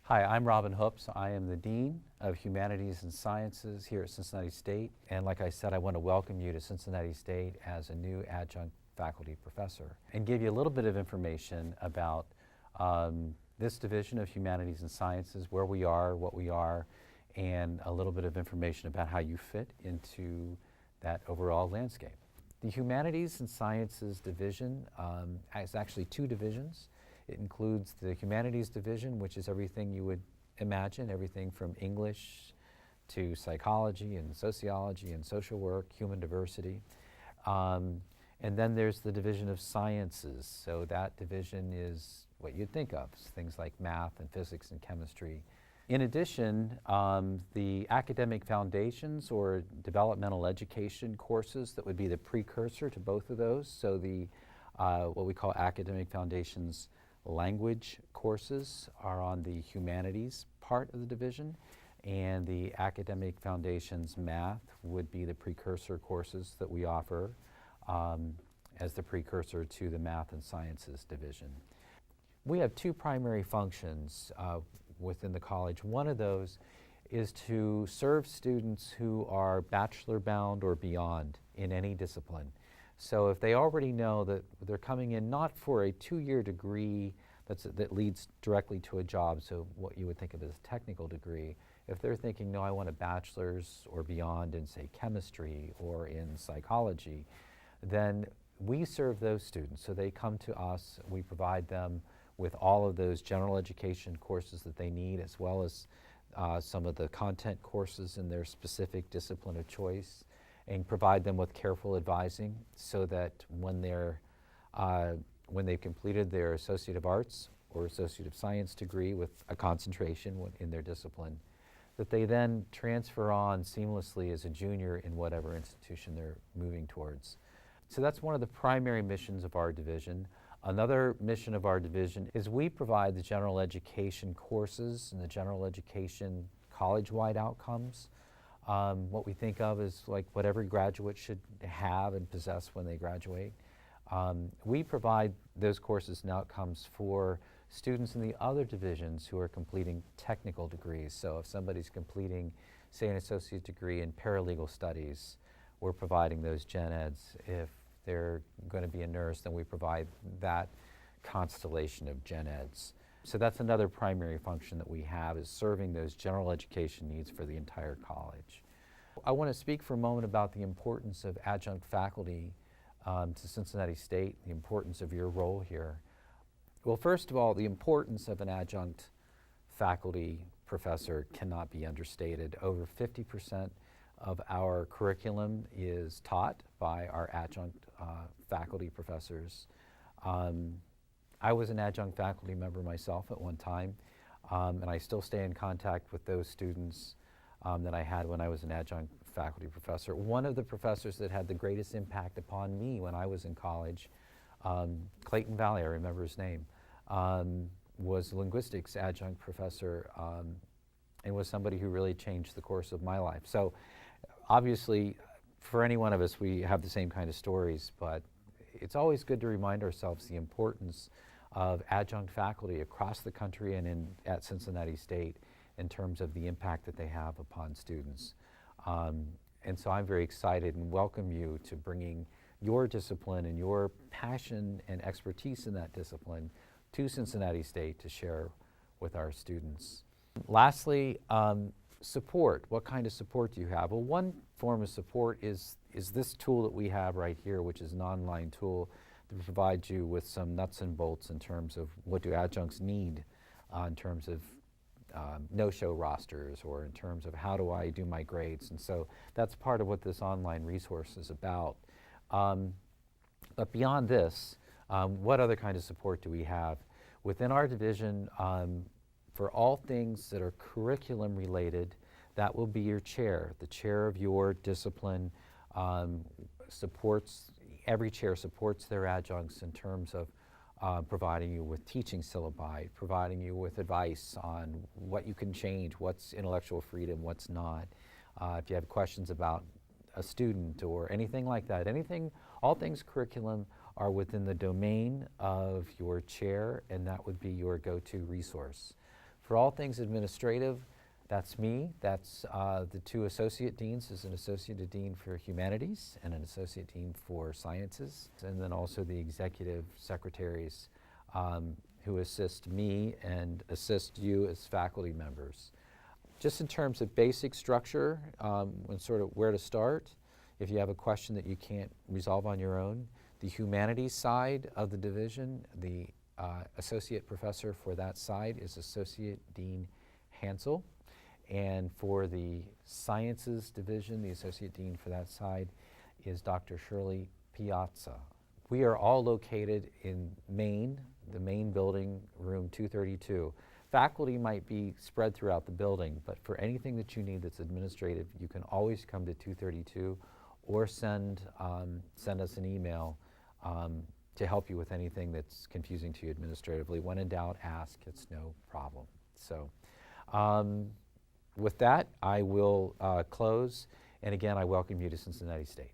Hi, I'm Robbin Hoopes. I am the Dean of Humanities and Sciences here at Cincinnati State. And like I said, I want to welcome you to Cincinnati State as a new adjunct faculty professor and give you a little bit of information about this division of Humanities and Sciences, where we are, what we are, and a little bit of information about how you fit into that overall landscape. The Humanities and Sciences division has actually two divisions. It includes the Humanities Division, which is everything you would imagine, everything from English to psychology and sociology and social work, human diversity. And then there's the Division of Sciences. So that division is what you'd think of, things like math and physics and chemistry. In addition, the academic foundations or developmental education courses that would be the precursor to both of those. So the what we call academic foundations language courses are on the humanities part of the division, and the academic foundations math would be the precursor courses that we offer as the precursor to the math and sciences division. We have two primary functions within the college. One of those is to serve students who are bachelor bound or beyond in any discipline. So if they already know that they're coming in not for a two-year degree that leads directly to a job, so what you would think of as a technical degree, if they're thinking, no, I want a bachelor's or beyond in, say, chemistry or in psychology, then we serve those students. So they come to us, we provide them with all of those general education courses that they need, as well as some of the content courses in their specific discipline of choice, and provide them with careful advising so that when they've completed their Associate of Arts or Associate of Science degree with a concentration in their discipline, that they then transfer on seamlessly as a junior in whatever institution they're moving towards. So that's one of the primary missions of our division. Another mission of our division is we provide the general education courses and the general education college-wide outcomes. What we think of as like what every graduate should have and possess when they graduate. We provide those courses and outcomes for students in the other divisions who are completing technical degrees. So if somebody's completing, say, an associate degree in paralegal studies, we're providing those gen eds. If they're going to be a nurse, then we provide that constellation of gen eds. So that's another primary function that we have, is serving those general education needs for the entire college. I want to speak for a moment about the importance of adjunct faculty to Cincinnati State, the importance of your role here. Well, first of all, the importance of an adjunct faculty professor cannot be understated. Over 50% of our curriculum is taught by our adjunct faculty professors. I was an adjunct faculty member myself at one time, and I still stay in contact with those students that I had when I was an adjunct faculty professor. One of the professors that had the greatest impact upon me when I was in college, Clayton Valley, I remember his name, was a linguistics adjunct professor and was somebody who really changed the course of my life. So obviously, for any one of us, we have the same kind of stories, but it's always good to remind ourselves the importance of adjunct faculty across the country and at Cincinnati State in terms of the impact that they have upon students. And so I'm very excited and welcome you to bringing your discipline and your passion and expertise in that discipline to Cincinnati State to share with our students. Lastly, support. What kind of support do you have? Well, one form of support is this tool that we have right here, which is an online tool that provides you with some nuts and bolts in terms of what do adjuncts need in terms of no-show rosters, or in terms of how do I do my grades. And so that's part of what this online resource is about. But beyond this, what other kind of support do we have? Within our division, for all things that are curriculum related, that will be your chair. The chair of your discipline every chair supports their adjuncts in terms of providing you with teaching syllabi, providing you with advice on what you can change, what's intellectual freedom, what's not. If you have questions about a student or anything like that, all things curriculum are within the domain of your chair, and that would be your go-to resource. For all things administrative, that's me. That's the two associate deans. Is an associate dean for humanities and an associate dean for sciences, and then also the executive secretaries who assist me and assist you as faculty members. Just in terms of basic structure and sort of where to start, if you have a question that you can't resolve on your own, the humanities side of the division, the associate professor for that side is Associate Dean Hansel. And for the sciences division, the associate dean for that side is Dr. Shirley Piazza. We are all located in Main, the main building, room 232. Faculty might be spread throughout the building, but for anything that you need that's administrative, you can always come to 232 or send us an email to help you with anything that's confusing to you administratively. When in doubt, ask. It's no problem. So with that, I will close. And again, I welcome you to Cincinnati State.